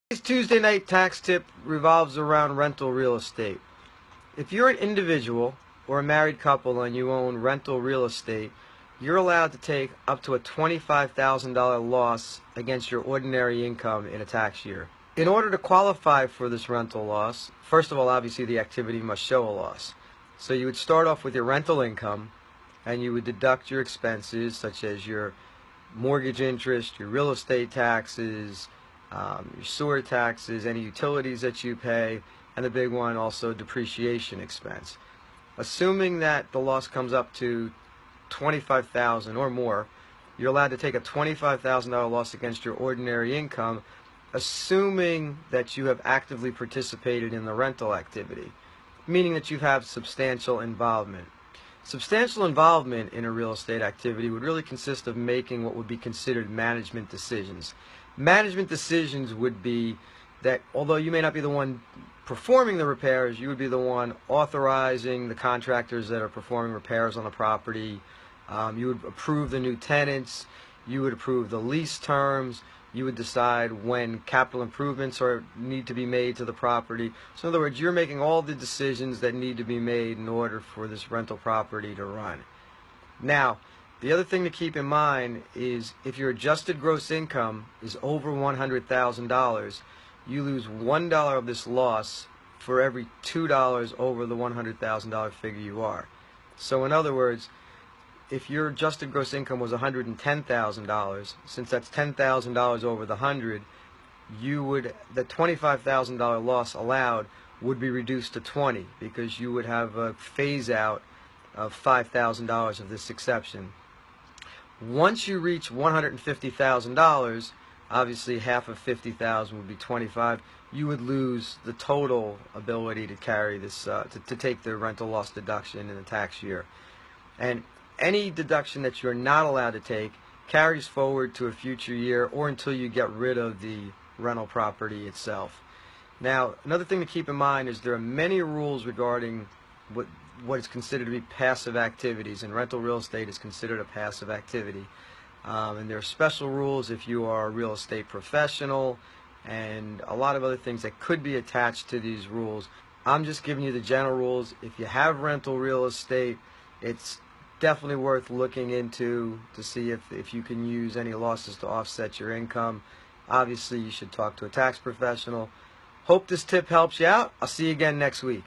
Today's Tuesday night tax tip revolves around rental real estate. If you're an individual or a married couple and you own rental real estate, you're allowed to take up to a $25,000 loss against your ordinary income in a tax year. In order to qualify for this rental loss, first of all, obviously the activity must show a loss. So you would start off with your rental income and you would deduct your expenses such as your mortgage interest, your real estate taxes, your sewer taxes, any utilities that you pay, and the big one also depreciation expense. Assuming that the loss comes up to $25,000 or more, you're allowed to take a $25,000 loss against your ordinary income, assuming that you have actively participated in the rental activity, meaning that you have substantial involvement. Substantial involvement in a real estate activity would really consist of making what would be considered management decisions. Management decisions would be that although you may not be the one performing the repairs, you would be the one authorizing the contractors that are performing repairs on the property. You would approve the new tenants. You would approve the lease terms. You would decide when capital improvements need to be made to the property. So in other words, you're making all the decisions that need to be made in order for this rental property to run. Now, the other thing to keep in mind is if your adjusted gross income is over $100,000, you lose $1 of this loss for every $2 over the $100,000 figure you are. So in other words, if your adjusted gross income was $110,000, since that's $10,000 over the 100, the $25,000 loss allowed would be reduced to 20 because you would have a phase out of $5,000 of this exception. Once you reach $150,000, obviously half of 50,000 would be 25. You would lose the total ability to carry this to take the rental loss deduction in the tax year. And any deduction that you're not allowed to take carries forward to a future year or until you get rid of the rental property itself. Now, another thing to keep in mind is there are many rules regarding what is considered to be passive activities, and rental real estate is considered a passive activity. And there are special rules if you are a real estate professional and a lot of other things that could be attached to these rules. I'm just giving you the general rules. If you have rental real estate, it's definitely worth looking into to see if you can use any losses to offset your income. Obviously, you should talk to a tax professional. Hope this tip helps you out. I'll see you again next week.